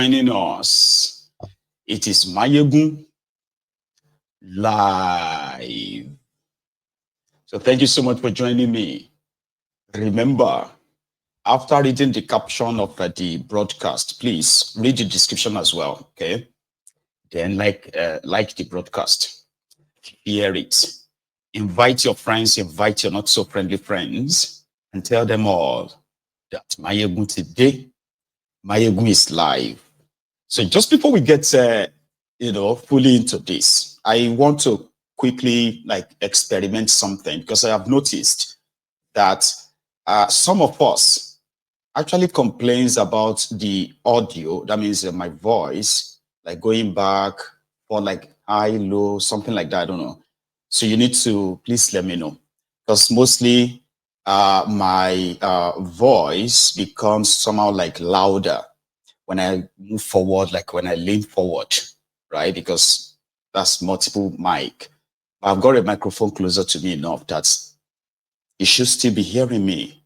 Joining us. It is Mayegun live. So thank you so much for joining me. Remember, after reading the caption of the broadcast, please read the description as well, okay? Then like the broadcast, share it. Invite your friends, invite your not so friendly friends, and tell them all that Mayegun today, Mayegun is live. So just before we get, fully into this, I want to quickly experiment something, because I have noticed that some of us actually complains about the audio. That means my voice, going back or high, low, something like that. I don't know. So you need to please let me know, because mostly my voice becomes somehow louder when I move forward, when I lean forward, right? Because that's multiple mic. I've got a microphone closer to me enough that you should still be hearing me.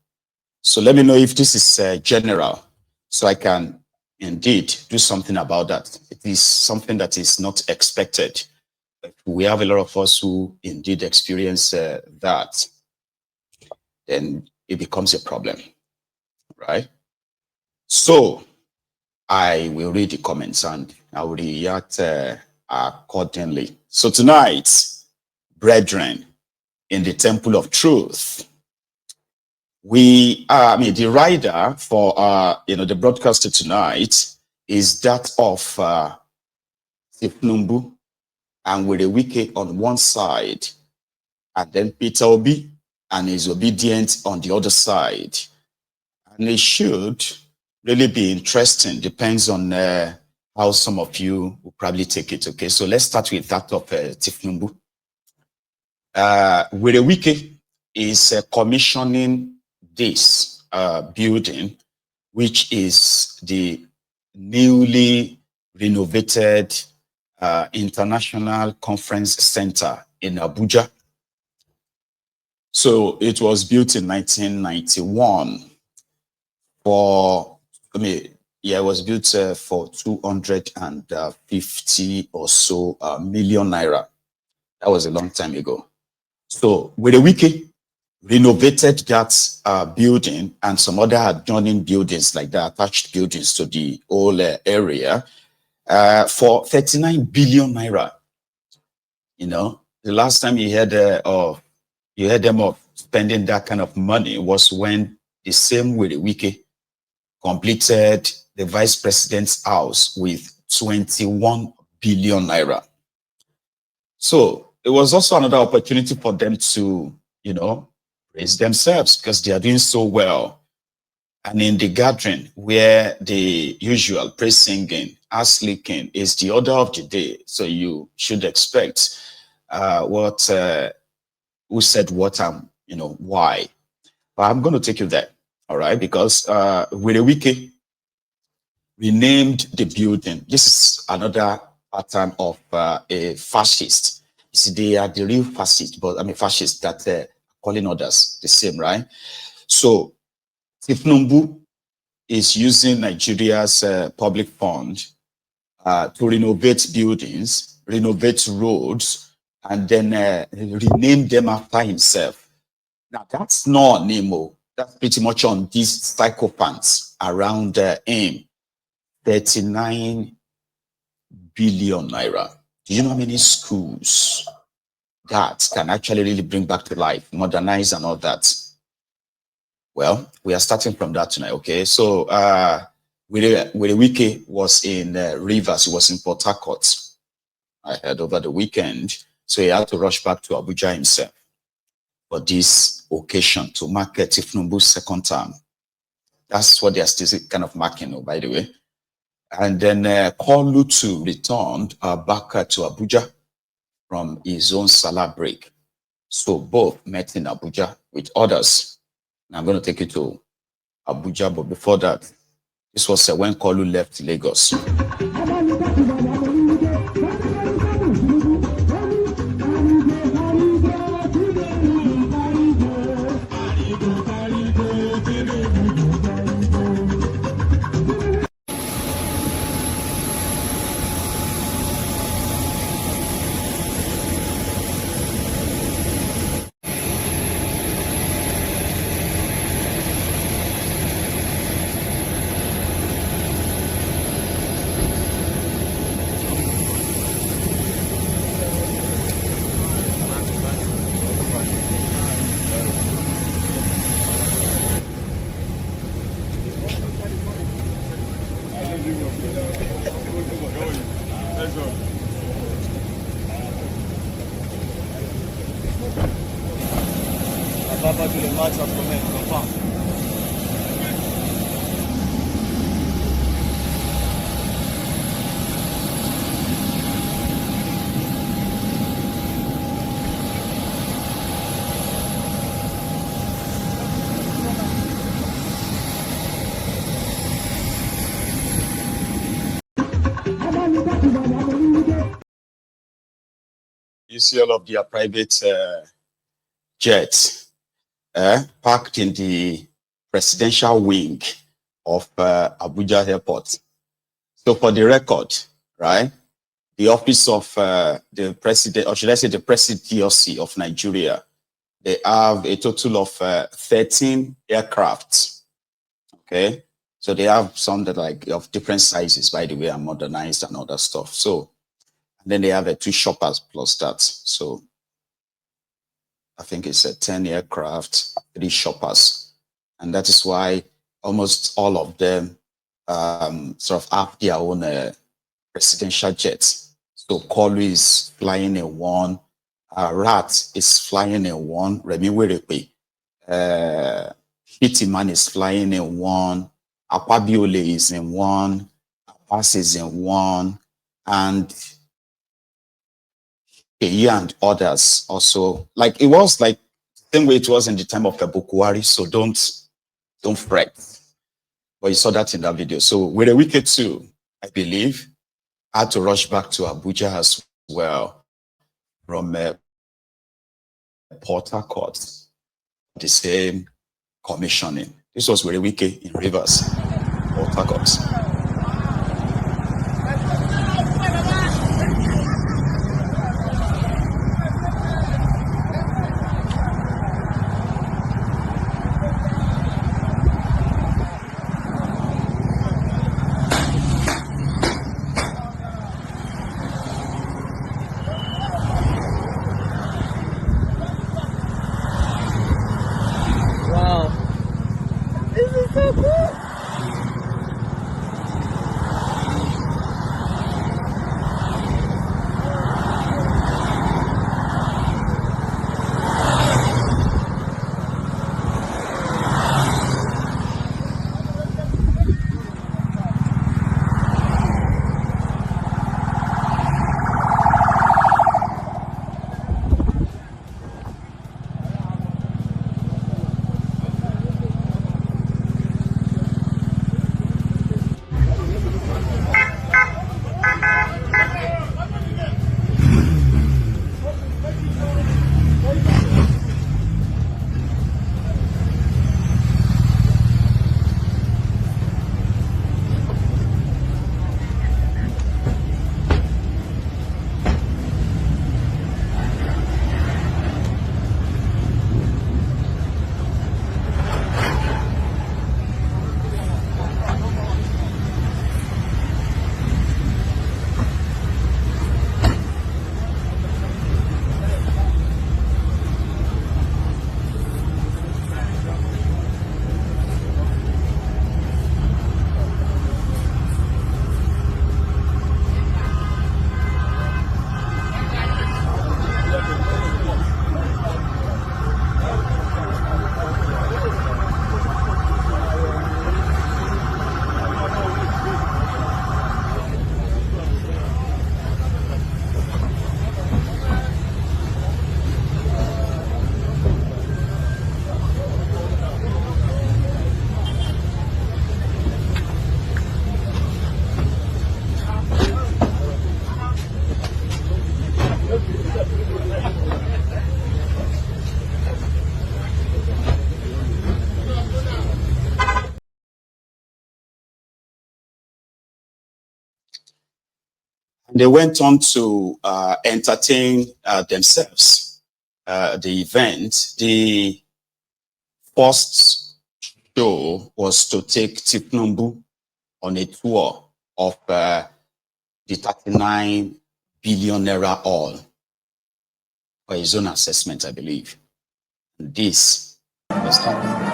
So let me know if this is general, so I can indeed do something about that. It is something that is not expected. We have a lot of us who indeed experience that. Then it becomes a problem, right? So I will read the comments and I will react accordingly. So tonight, brethren, in the temple of truth, the rider for the broadcaster tonight is that of Thiefnubu and Werey on one side, and then Peter Obi and his obedient on the other side. And it should really be interesting. Depends on how some of you will probably take it. Okay, so let's start with that of Thiefnubu. Werey is commissioning this building, which is the newly renovated International Conference Center in Abuja. So it was built in 1991 it was built for 250 or so million naira. That was a long time ago. So Werey renovated that building and some other adjoining buildings, like the attached buildings to the whole area, for 39 billion naira. The last time you heard them of spending that kind of money was when the same Werey completed the vice president's house with 21 billion naira. So it was also another opportunity for them to, praise themselves, because they are doing so well. And in the gathering where the usual praise singing, ass licking is the order of the day. So you should expect who said what and why. But I'm going to take you there. All right, because Werey renamed the building. This is another pattern of a fascist. You see, they are the real fascists, but fascists that calling others the same, right? So Thiefnubu is using Nigeria's public fund to renovate buildings, renovate roads, and then rename them after himself. Now, that's not Nemo. That's pretty much on these psychopaths around him. 39 billion naira. Do you know how many schools that can actually really bring back to life, modernize and all that? Well, we are starting from that tonight, okay? So, Werey was in Rivers. He was in Port Harcourt, I heard, over the weekend. So he had to rush back to Abuja himself for this occasion to mark Thiefnubu's second term. That's what they are still kind of marking, by the way. And then Kolutu returned back to Abuja from his own Salah break. So both met in Abuja with others. And I'm going to take you to Abuja, but before that, this was when Kolu left Lagos. Papa to the match of comment, confirm. You see all of their private jets parked in the presidential wing of Abuja Airport. So for the record, right, the office of the president, or should I say the presidency of Nigeria, they have a total of 13 aircrafts. Okay, so they have some that like of different sizes, by the way, and modernized and other stuff. So and then they have 2 shoppers plus that. So I think it's 10 aircraft, 3 shoppers. And that is why almost all of them sort of have their own presidential jets. So Kolu is flying in one, Rat is flying in one, Remi Werey, Hitman is flying in one, Akwabiole is in one, Abbas is in one, and and others also. Like it was like the same way it was in the time of Bukwari, so don't fret. But you saw that in that video. So with a weekend too, I believe, I had to rush back to Abuja as well from Port Harcourt, the same commissioning. This was with a weekend in Rivers, Port Harcourt. They went on to entertain themselves. The event, the first show was to take Thiefnubu on a tour of the 39 billion naira all for his own assessment, I believe. And this was happening.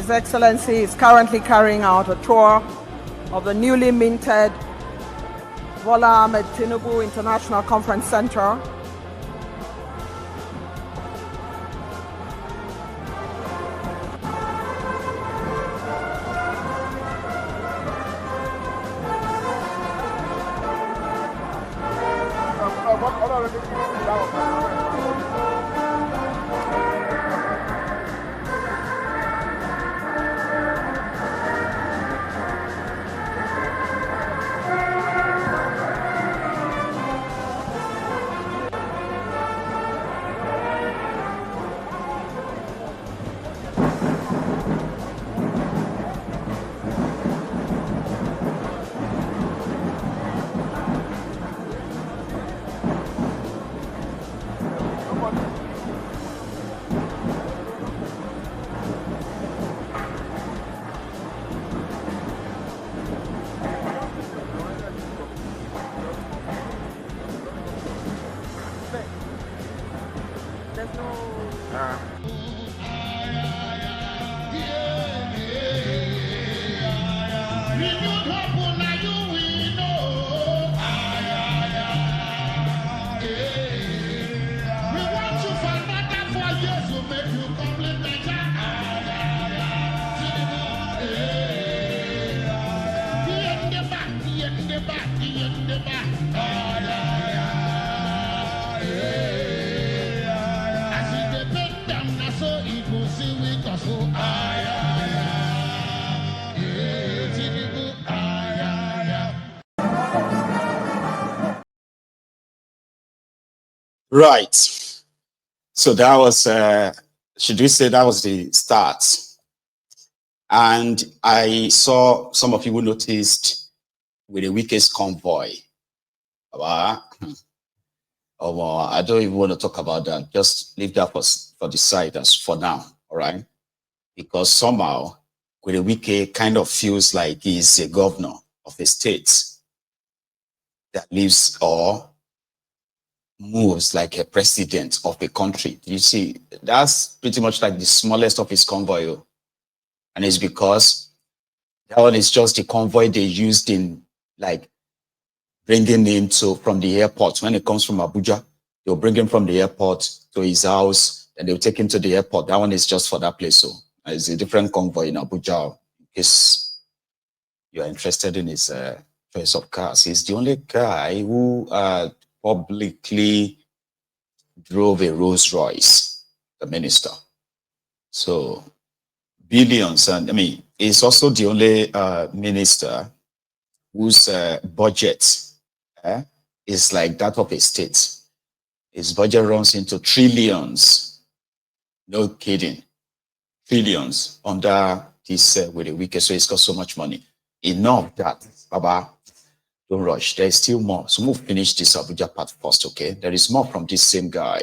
His Excellency is currently carrying out a tour of the newly minted Thiefnubu International Conference Center. Right. So that was, should we say that was the start? And I saw some of you who noticed with the weakest convoy. I don't even want to talk about that. Just leave that for the side as for now, all right? Because somehow, with the Wike kind of feels like he's a governor of a state that lives or moves like a president of a country. You see, that's pretty much like the smallest of his convoy. And it's because that one is just the convoy they used in like bringing him from the airport. When it comes from Abuja, they'll bring him from the airport to his house, and they'll take him to the airport. That one is just for that place. So it's a different convoy in Abuja. In case you're interested in his choice of cars. He's the only guy who publicly drove a Rolls Royce, the minister. So billions, and I mean, he's also the only minister whose budget is like that of a state. His budget runs into trillions. No kidding. Trillions under this with the Wike. So he's got so much money. Enough that, Baba, don't rush. There's still more. So we'll finish this Abuja part first, okay? There is more from this same guy.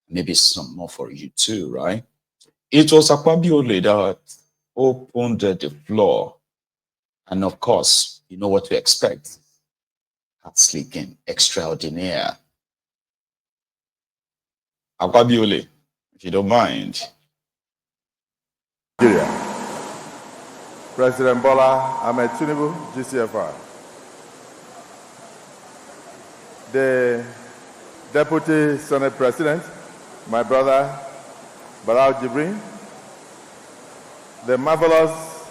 Maybe some more for you too, right? It was Akwabiole that opened the floor. And of course, you know what to expect. Heart leaking, extraordinaire. Akwabiole, if you don't mind. Nigeria. President Bola Ahmed Tinubu, GCFR. The Deputy Senate President, my brother Barao Jibrin, the marvelous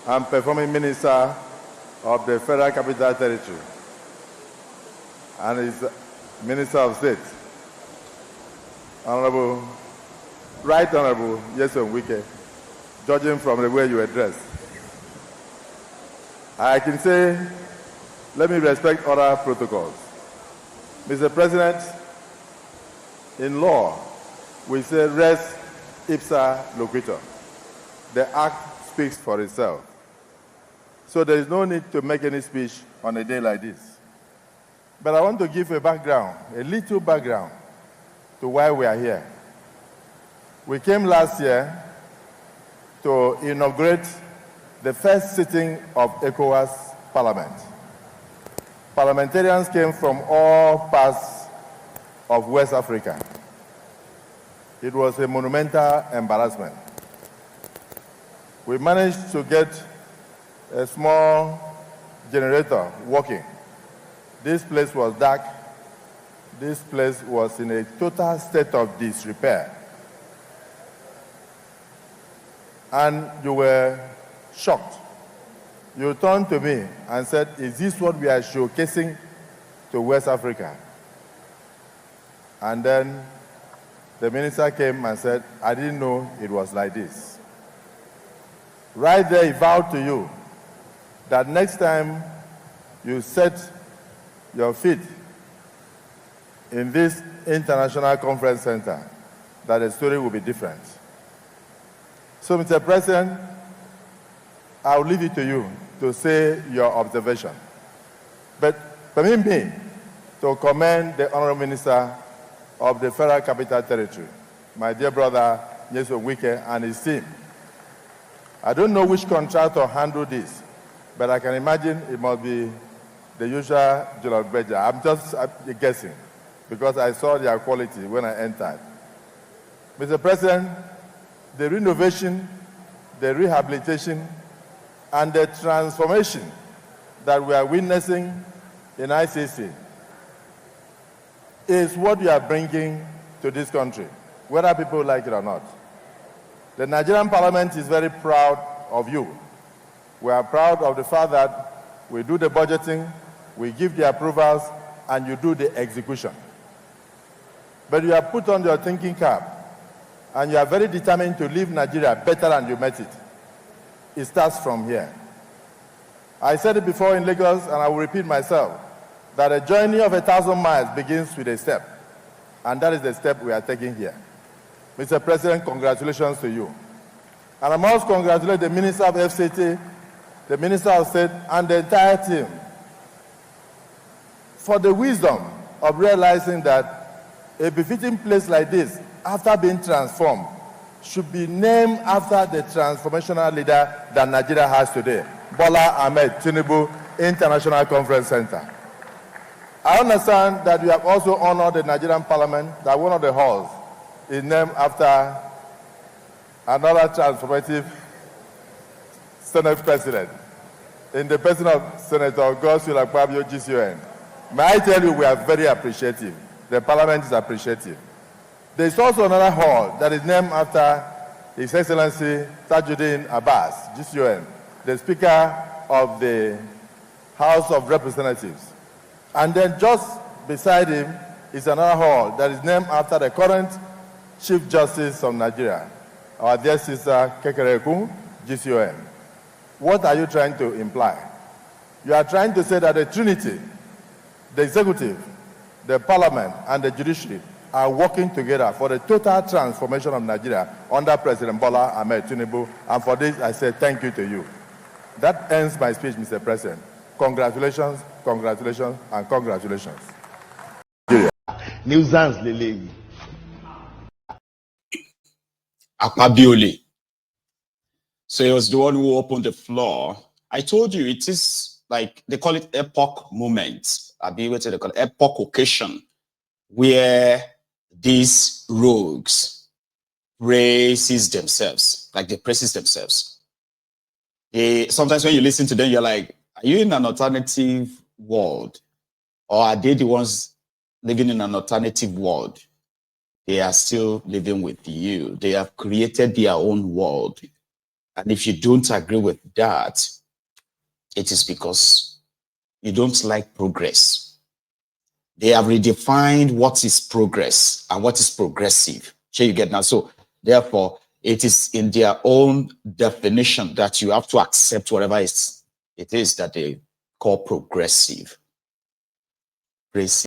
and performing Minister of the Federal Capital Territory, and his Minister of State, Honorable, Right Honorable Nyesom Wike, judging from the way you address. I can say, let me respect other protocols. Mr. President, in law, we say res ipsa loquitur. The act speaks for itself. So there is no need to make any speech on a day like this. But I want to give a background, a little background, to why we are here. We came last year to inaugurate the first sitting of ECOWAS Parliament. Parliamentarians came from all parts of West Africa. It was a monumental embarrassment. we managed to get a small generator working. This place was dark. This place was in a total state of disrepair. And you were shocked. You turned to me and said, "Is this what we are showcasing to West Africa?" And then the minister came and said, "I didn't know it was like this." Right there, he vowed to you that next time you set your feet in this international conference center, that the story will be different. So, Mr. President, I'll leave it to you to say your observation. But permit me to commend the Honorable Minister of the Federal Capital Territory, my dear brother, Wike, and his team. I don't know which contractor handled this, but I can imagine it must be the usual Jollof Beja. I'm just guessing, because I saw their quality when I entered. Mr. President, the renovation, the rehabilitation, and the transformation that we are witnessing in ICC is what you are bringing to this country, whether people like it or not. The Nigerian Parliament is very proud of you. We are proud of the fact that we do the budgeting, we give the approvals, and you do the execution. But you have put on your thinking cap, and you are very determined to leave Nigeria better than you met it. It starts from here. I said it before in Lagos, and I will repeat myself, that a journey of 1,000 miles begins with a step, and that is the step we are taking here. Mr. President, congratulations to you. And I must congratulate the Minister of FCT, the Minister of State, and the entire team for the wisdom of realizing that a befitting place like this, after being transformed, should be named after the transformational leader that Nigeria has today, Bola Ahmed Tinubu International Conference Center. I understand that you have also honored the Nigerian Parliament, that one of the halls is named after another transformative Senate President, in the person of Senator Godswill Akpabio, GCON. May I tell you, we are very appreciative. The Parliament is appreciative. There is also another hall that is named after His Excellency Tajuddin Abbas, GCON, the Speaker of the House of Representatives. And then just beside him is another hall that is named after the current Chief Justice of Nigeria, our dear sister Kekereekun, GCON. What are you trying to imply? You are trying to say that the Trinity, the executive, the parliament, and the judiciary are working together for the total transformation of Nigeria under President Bola Ahmed Tinubu, and for this I say thank you to you. That ends my speech, Mr. President. Congratulations, congratulations, and congratulations. Nuisance Lele. Akpabiole. So he was the one who opened the floor. I told you it is like, they call it epoch moment. They call it epoch occasion, where these rogues praises themselves, like they praises themselves. Sometimes when you listen to them, you're like, are you in an alternative world? Or are they the ones living in an alternative world? They are still living with you. They have created their own world. And if you don't agree with that, it is because you don't like progress. They have redefined what is progress and what is progressive. Sure, you get now. So therefore, it is in their own definition that you have to accept whatever it is that they call progressive.